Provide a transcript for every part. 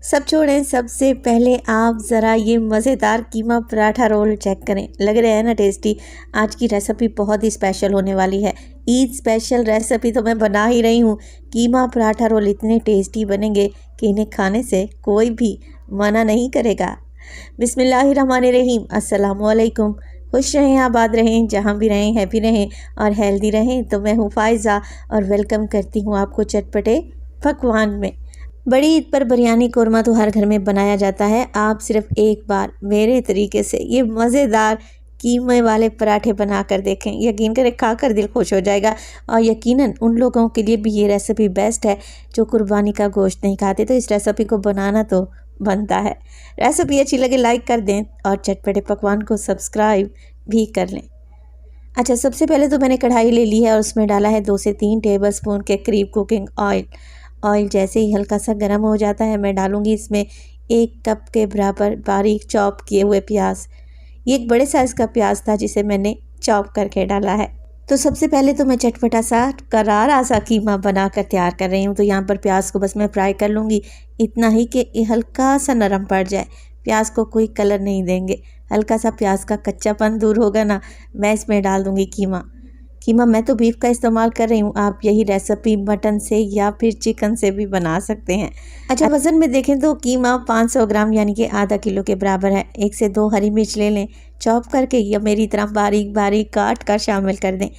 सब छोड़ें, सबसे पहले आप ज़रा ये मज़ेदार कीमा पराठा रोल चेक करें। लग रहा है ना टेस्टी। आज की रेसिपी बहुत ही स्पेशल होने वाली है। ईद स्पेशल रेसिपी तो मैं बना ही रही हूँ। कीमा पराठा रोल इतने टेस्टी बनेंगे कि इन्हें खाने से कोई भी मना नहीं करेगा। बिस्मिल्लाहिर्रहमानिर्रहीम। अस्सलामु अलैकुम। खुश रहें, आबाद रहें, जहाँ भी रहें हैप्पी रहें और हेल्दी रहें। तो मैं हूँ फ़ायज़ा और वेलकम करती हूँ आपको चटपटे पकवान में। बड़ी ईद पर बिरयानी कोरमा तो हर घर में बनाया जाता है। आप सिर्फ एक बार मेरे तरीके से ये मज़ेदार कीमे वाले पराठे बना कर देखें। यकीन करें, खाकर दिल खुश हो जाएगा। और यकीनन उन लोगों के लिए भी ये रेसिपी बेस्ट है जो कुर्बानी का गोश्त नहीं खाते। तो इस रेसिपी को बनाना तो बनता है। रेसिपी अच्छी लगे लाइक कर दें और चटपटे पकवान को सब्सक्राइब भी कर लें। अच्छा, सबसे पहले तो मैंने कढ़ाई ले ली है और उसमें डाला है 2 से 3 टेबलस्पून के करीब कुकिंग ऑयल। ऑयल जैसे ही हल्का सा गर्म हो जाता है मैं डालूंगी इसमें 1 कप के बराबर बारीक चॉप किए हुए प्याज। ये एक बड़े साइज़ का प्याज था जिसे मैंने चॉप करके डाला है। तो सबसे पहले तो मैं चटपटा सा करारा सा कीमा बना कर तैयार कर रही हूँ। तो यहाँ पर प्याज को बस मैं फ्राई कर लूँगी, इतना ही कि हल्का सा नरम पड़ जाए। प्याज को कोई कलर नहीं देंगे। हल्का सा प्याज का कच्चापन दूर होगा ना, मैं इसमें डाल दूँगी कीमा। मैं तो बीफ का इस्तेमाल कर रही हूँ। आप यही रेसिपी मटन से या फिर चिकन से भी बना सकते हैं। अच्छा, वज़न में देखें तो कीमा 500 ग्राम यानी कि आधा किलो के बराबर है। 1 से 2 हरी मिर्च ले लें, चॉप करके या मेरी तरह बारीक बारीक काट कर शामिल कर दें।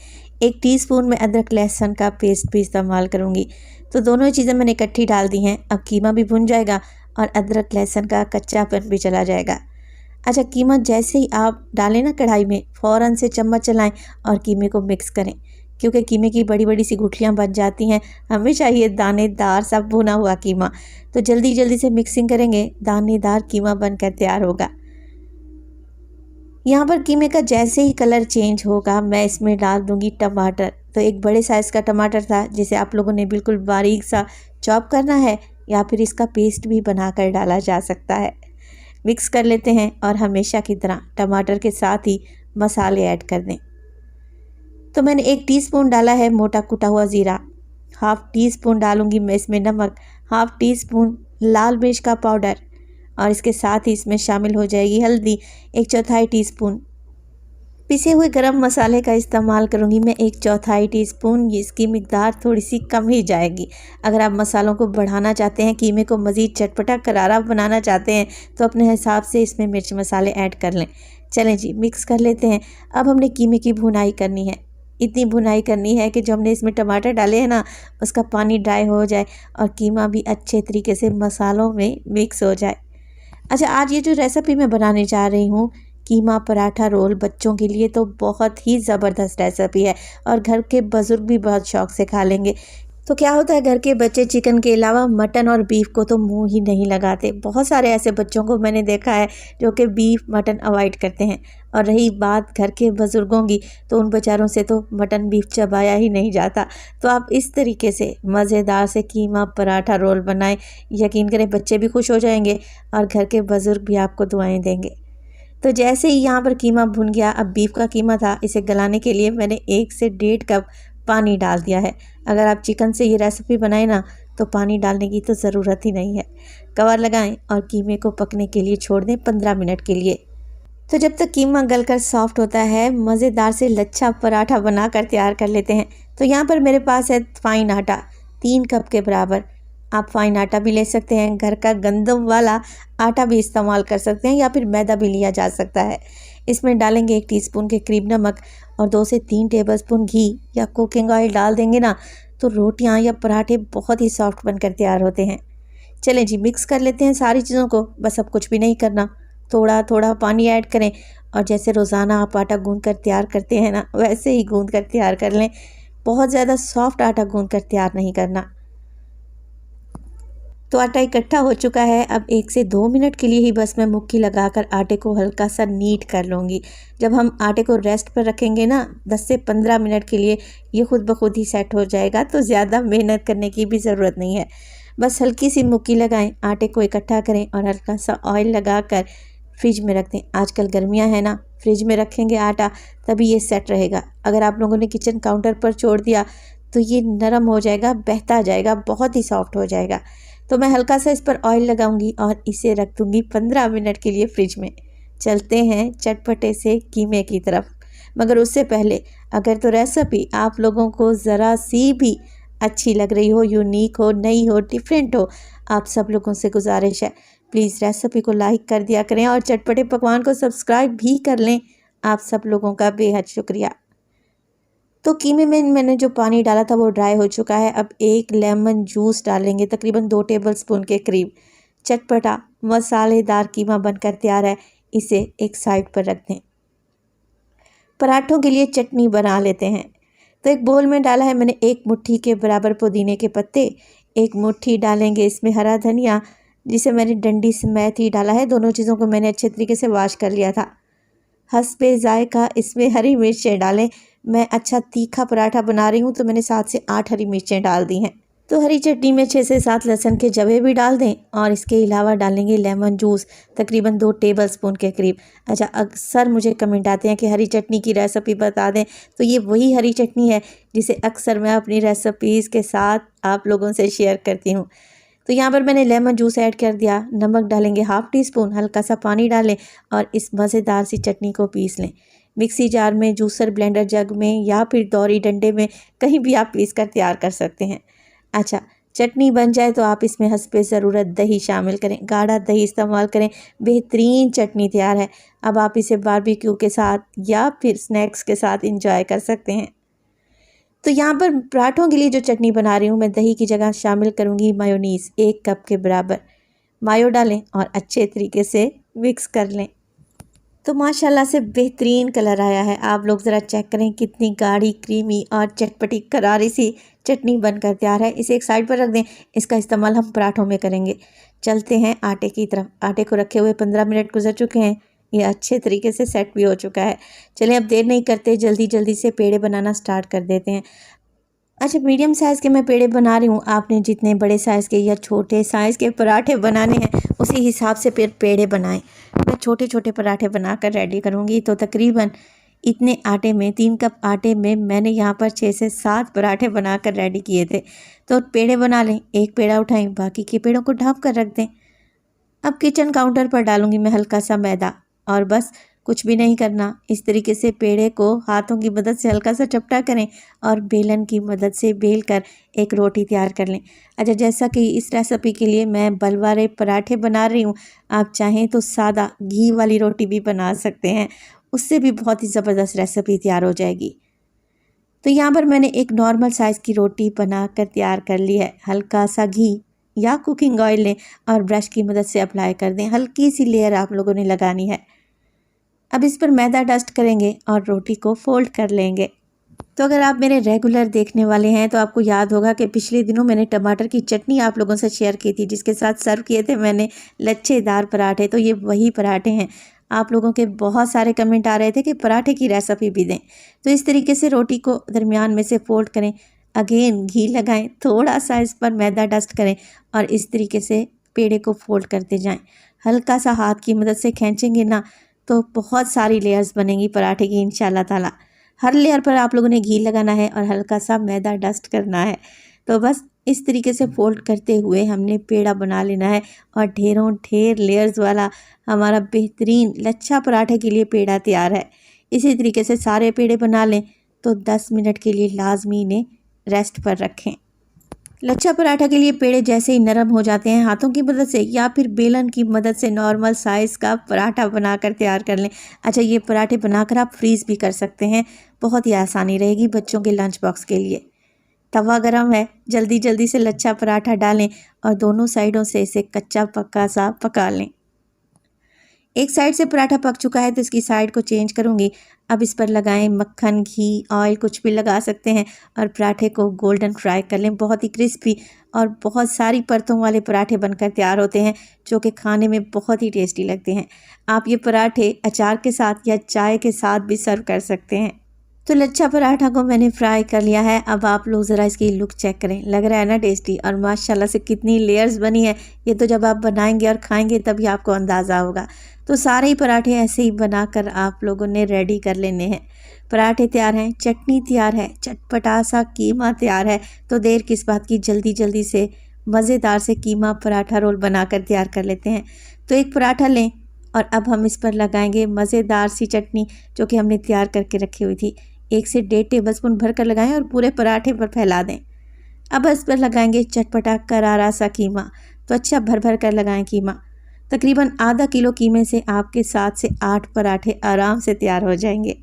1 टीस्पून में अदरक लहसुन का पेस्ट भी इस्तेमाल करूँगी। तो दोनों ही चीज़ें मैंने इकट्ठी डाल दी हैं। अब कीमा भी भुन जाएगा और अदरक लहसुन का कच्चापन भी चला जाएगा। अच्छा, कीमा जैसे ही आप डालें ना कढ़ाई में, फ़ौरन से चम्मच चलाएं और कीमे को मिक्स करें, क्योंकि कीमे की बड़ी बड़ी सी गुठलियाँ बन जाती हैं। हमें चाहिए दानेदार सा भुना हुआ कीमा। तो जल्दी जल्दी से मिक्सिंग करेंगे, दानेदार कीमा बनकर तैयार होगा। यहाँ पर कीमे का जैसे ही कलर चेंज होगा मैं इसमें डाल दूँगी टमाटर। तो एक बड़े साइज़ का टमाटर था जिसे आप लोगों ने बिल्कुल बारीक सा चॉप करना है या फिर इसका पेस्ट भी बनाकर डाला जा सकता है। मिक्स कर लेते हैं और हमेशा की तरह टमाटर के साथ ही मसाले ऐड कर दें। तो मैंने 1 टीस्पून डाला है मोटा कुटा हुआ ज़ीरा, ½ टीस्पून डालूंगी मैं इसमें नमक, ½ टीस्पून लाल मिर्च का पाउडर और इसके साथ ही इसमें शामिल हो जाएगी हल्दी, 1/4 टीस्पून। पिसे हुए गरम मसाले का इस्तेमाल करूंगी मैं 1/4 टीस्पून। इसकी मिकदार थोड़ी सी कम ही जाएगी। अगर आप मसालों को बढ़ाना चाहते हैं, कीमे को मज़ीद चटपटा करारा बनाना चाहते हैं तो अपने हिसाब से इसमें मिर्च मसाले ऐड कर लें। चलें जी, मिक्स कर लेते हैं। अब हमने कीमे की भुनाई करनी है। इतनी भुनाई करनी है कि जो हमने इसमें टमाटर डाले हैं ना, उसका पानी ड्राई हो जाए और कीमा भी अच्छे तरीके से मसालों में मिक्स हो जाए। अच्छा, आज ये जो रेसिपी मैं बनाने जा रही हूँ कीमा पराठा रोल, बच्चों के लिए तो बहुत ही ज़बरदस्त रेसिपी है और घर के बुज़ुर्ग भी बहुत शौक़ से खा लेंगे। तो क्या होता है, घर के बच्चे चिकन के अलावा मटन और बीफ को तो मुंह ही नहीं लगाते। बहुत सारे ऐसे बच्चों को मैंने देखा है जो कि बीफ मटन अवॉइड करते हैं। और रही बात घर के बुज़ुर्गों की, तो उन बेचारों से तो मटन बीफ चबाया ही नहीं जाता। तो आप इस तरीके से मज़ेदार से कीमा पराठा रोल बनाएं। यकीन करें, बच्चे भी खुश हो जाएंगे और घर के बुज़ुर्ग भी आपको दुआएँ देंगे। तो जैसे ही यहाँ पर कीमा भुन गया, अब बीफ का कीमा था, इसे गलाने के लिए मैंने 1 से 1.5 कप पानी डाल दिया है। अगर आप चिकन से ये रेसिपी बनाएं ना, तो पानी डालने की तो ज़रूरत ही नहीं है। कवर लगाएं और कीमे को पकने के लिए छोड़ दें 15 मिनट के लिए। तो जब तक कीमा गलकर सॉफ्ट होता है, मज़ेदार से लच्छा पराठा बनाकर तैयार कर लेते हैं। तो यहाँ पर मेरे पास है फाइन आटा 3 कप के बराबर। आप फाइन आटा भी ले सकते हैं, घर का गंदम वाला आटा भी इस्तेमाल कर सकते हैं या फिर मैदा भी लिया जा सकता है। इसमें डालेंगे 1 टीस्पून के करीब नमक और 2 से 3 टेबलस्पून घी या कुकिंग ऑयल डाल देंगे ना, तो रोटियां या पराठे बहुत ही सॉफ्ट बनकर तैयार होते हैं। चलें जी, मिक्स कर लेते हैं सारी चीज़ों को। बस अब कुछ भी नहीं करना, थोड़ा थोड़ा पानी ऐड करें और जैसे रोज़ाना आप आटा गूँध कर तैयार करते हैं ना, वैसे ही गूँध कर तैयार कर लें। बहुत ज़्यादा सॉफ्ट आटा गूँध कर तैयार नहीं करना। तो आटा इकट्ठा हो चुका है। अब 1 से 2 मिनट के लिए ही बस मैं मुट्ठी लगाकर आटे को हल्का सा नीट कर लूँगी। जब हम आटे को रेस्ट पर रखेंगे ना 10 से 15 मिनट के लिए, ये खुद ब खुद ही सेट हो जाएगा। तो ज़्यादा मेहनत करने की भी ज़रूरत नहीं है। बस हल्की सी मुट्ठी लगाएं, आटे को इकट्ठा करें और हल्का सा ऑयल लगाकर फ्रिज में रख दें। आजकल गर्मियाँ हैं ना, फ्रिज में रखेंगे आटा तभी ये सेट रहेगा। अगर आप लोगों ने किचन काउंटर पर छोड़ दिया तो ये नरम हो जाएगा, बहता जाएगा, बहुत ही सॉफ्ट हो जाएगा। तो मैं हल्का सा इस पर ऑयल लगाऊंगी और इसे रख दूंगी 15 मिनट के लिए फ्रिज में। चलते हैं चटपटे से कीमे की तरफ, मगर उससे पहले अगर तो रेसिपी आप लोगों को ज़रा सी भी अच्छी लग रही हो, यूनिक हो, नई हो, डिफरेंट हो, आप सब लोगों से गुजारिश है प्लीज़ रेसिपी को लाइक कर दिया करें और चटपटे पकवान को सब्सक्राइब भी कर लें। आप सब लोगों का बेहद शुक्रिया। तो कीमे में मैंने जो पानी डाला था वो ड्राई हो चुका है। अब एक लेमन जूस डालेंगे, तकरीबन 2 टेबलस्पून के करीब। चटपटा मसालेदार कीमा बनकर तैयार है, इसे एक साइड पर रख दें। पराठों के लिए चटनी बना लेते हैं। तो एक बोल में डाला है मैंने 1 मुट्ठी के बराबर पुदीने के पत्ते, 1 मुट्ठी डालेंगे इसमें हरा धनिया, जिसे मैंने डंडी समेत ही डाला है। दोनों चीज़ों को मैंने अच्छे तरीके से वॉश कर लिया था। हस्बे जायका इसमें हरी मिर्चें डालें। मैं अच्छा तीखा पराठा बना रही हूँ तो मैंने 7 से 8 हरी मिर्चें डाल दी हैं। तो हरी चटनी में 6 से 7 लहसुन के जवे भी डाल दें और इसके अलावा डालेंगे लेमन जूस, तकरीबन 2 टेबलस्पून के करीब। अच्छा, अक्सर मुझे कमेंट आते हैं कि हरी चटनी की रेसिपी बता दें, तो ये वही हरी चटनी है जिसे अक्सर मैं अपनी रेसिपीज़ के साथ आप लोगों से शेयर करती हूँ। तो यहाँ पर मैंने लेमन जूस ऐड कर दिया। नमक डालेंगे 1/2 टीस्पून, हल्का सा पानी डालें और इस मज़ेदार सी चटनी को पीस लें। मिक्सी जार में, जूसर, ब्लेंडर जग में या फिर दौरी डंडे में, कहीं भी आप पीस कर तैयार कर सकते हैं। अच्छा, चटनी बन जाए तो आप इसमें हस्बे ज़रूरत दही शामिल करें, गाढ़ा दही इस्तेमाल करें। बेहतरीन चटनी तैयार है। अब आप इसे बारबेक्यू के साथ या फिर स्नैक्स के साथ इंजॉय कर सकते हैं। तो यहाँ पर पराठों के लिए जो चटनी बना रही हूँ मैं, दही की जगह शामिल करूँगी मायोनीज़ 1 कप के बराबर। मायो डालें और अच्छे तरीके से मिक्स कर लें। तो माशाल्लाह से बेहतरीन कलर आया है। आप लोग ज़रा चेक करें कितनी गाढ़ी, क्रीमी और चटपटी करारी सी चटनी बनकर तैयार है। इसे एक साइड पर रख दें, इसका इस्तेमाल हम पराठों में करेंगे। चलते हैं आटे की तरफ। आटे को रखे हुए 15 मिनट गुजर चुके हैं, ये अच्छे तरीके से सेट भी हो चुका है। चलें अब देर नहीं करते, जल्दी जल्दी से पेड़े बनाना स्टार्ट कर देते हैं। अच्छा, मीडियम साइज़ के मैं पेड़े बना रही हूँ। आपने जितने बड़े साइज़ के या छोटे साइज़ के पराठे बनाने हैं उसी हिसाब से फिर पेड़े बनाएं। मैं छोटे छोटे पराठे बनाकर रेडी करूँगी। तो तकरीबन इतने आटे में, 3 कप आटे में मैंने यहाँ पर 6 से 7 पराठे बनाकर रेडी किए थे। तो पेड़े बना लें, एक पेड़ा उठाएं, बाकी के पेड़ों को ढाँप कर रख दें। अब किचन काउंटर पर डालूँगी मैं हल्का सा मैदा और बस कुछ भी नहीं करना। इस तरीके से पेड़े को हाथों की मदद से हल्का सा चपटा करें और बेलन की मदद से बेल कर एक रोटी तैयार कर लें। अच्छा, जैसा कि इस रेसिपी के लिए मैं बलवारे पराठे बना रही हूँ, आप चाहें तो सादा घी वाली रोटी भी बना सकते हैं, उससे भी बहुत ही ज़बरदस्त रेसिपी तैयार हो जाएगी। तो यहाँ पर मैंने एक नॉर्मल साइज़ की रोटी बना कर तैयार कर ली है। हल्का सा घी या कुकिंग ऑयल लें और ब्रश की मदद से अप्लाई कर दें। हल्की सी लेयर आप लोगों ने लगानी है। अब इस पर मैदा डस्ट करेंगे और रोटी को फोल्ड कर लेंगे। तो अगर आप मेरे रेगुलर देखने वाले हैं तो आपको याद होगा कि पिछले दिनों मैंने टमाटर की चटनी आप लोगों से शेयर की थी, जिसके साथ सर्व किए थे मैंने लच्छेदार पराठे। तो ये वही पराठे हैं। आप लोगों के बहुत सारे कमेंट आ रहे थे कि पराठे की रेसिपी भी दें। तो इस तरीके से रोटी को दरमियान में से फोल्ड करें, अगेन घी लगाएं, थोड़ा सा इस पर मैदा डस्ट करें और इस तरीके से पेड़े को फोल्ड करते जाएं। हल्का सा हाथ की मदद से खींचेंगे ना तो बहुत सारी लेयर्स बनेंगी पराठे की इंशाल्लाह ताला। हर लेयर पर आप लोगों ने घी लगाना है और हल्का सा मैदा डस्ट करना है। तो बस इस तरीके से फोल्ड करते हुए हमने पेड़ा बना लेना है और ढेरों ढेर लेयर्स वाला हमारा बेहतरीन लच्छा पराठे के लिए पेड़ा तैयार है। इसी तरीके से सारे पेड़े बना लें। तो 10 मिनट के लिए लाजमी इन्हें रेस्ट पर रखें। लच्छा पराठा के लिए पेड़े जैसे ही नरम हो जाते हैं, हाथों की मदद से या फिर बेलन की मदद से नॉर्मल साइज़ का पराठा बनाकर तैयार कर लें। अच्छा, ये पराठे बनाकर आप फ्रीज़ भी कर सकते हैं, बहुत ही आसानी रहेगी बच्चों के लंच बॉक्स के लिए। तवा गरम है, जल्दी जल्दी से लच्छा पराठा डालें और दोनों साइडों से इसे कच्चा पक्का सा पका लें। एक साइड से पराठा पक चुका है तो इसकी साइड को चेंज करूँगी। अब इस पर लगाएं मक्खन, घी, ऑयल, कुछ भी लगा सकते हैं और पराठे को गोल्डन फ्राई कर लें। बहुत ही क्रिस्पी और बहुत सारी परतों वाले पराठे बनकर तैयार होते हैं जो कि खाने में बहुत ही टेस्टी लगते हैं। आप ये पराठे अचार के साथ या चाय के साथ भी सर्व कर सकते हैं। तो लच्छा पराठा को मैंने फ्राई कर लिया है। अब आप लोग ज़रा इसकी लुक चेक करें, लग रहा है ना टेस्टी, और माशाल्लाह से कितनी लेयर्स बनी है। ये तो जब आप बनाएंगे और खाएंगे तभी आपको अंदाज़ा होगा। तो सारे ही पराठे ऐसे ही बनाकर आप लोगों ने रेडी कर लेने हैं। पराठे तैयार हैं, चटनी तैयार है, चटपटा सा कीमा तैयार है। तो देर किस बात की, जल्दी जल्दी से मज़ेदार से कीमा पराठा रोल बनाकर तैयार कर लेते हैं। तो एक पराठा लें और अब हम इस पर लगाएंगे मज़ेदार सी चटनी जो कि हमने तैयार करके रखी हुई थी। 1 से 1.5 टेबलस्पून भर कर लगाएं और पूरे पराठे पर फैला दें। अब इस पर लगाएंगे चटपटा करारा सा कीमा। तो अच्छा भर भर कर लगाएं कीमा। तकरीबन आधा किलो कीमे से आपके 7 से 8 पराठे आराम से तैयार हो जाएंगे।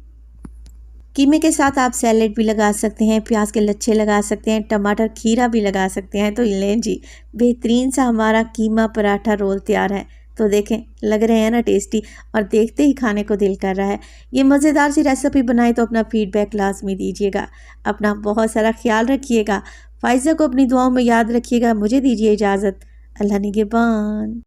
कीमे के साथ आप सैलेड भी लगा सकते हैं, प्याज के लच्छे लगा सकते हैं, टमाटर खीरा भी लगा सकते हैं। तो लें जी, बेहतरीन सा हमारा कीमा पराठा रोल तैयार है। तो देखें, लग रहे हैं ना टेस्टी, और देखते ही खाने को दिल कर रहा है। ये मज़ेदार सी रेसिपी बनाए तो अपना फीडबैक लाजमी दीजिएगा। अपना बहुत सारा ख्याल रखिएगा। फ़ाइज़ा को अपनी दुआओं में याद रखिएगा। मुझे दीजिए इजाज़त। अल्लाह निगहबान।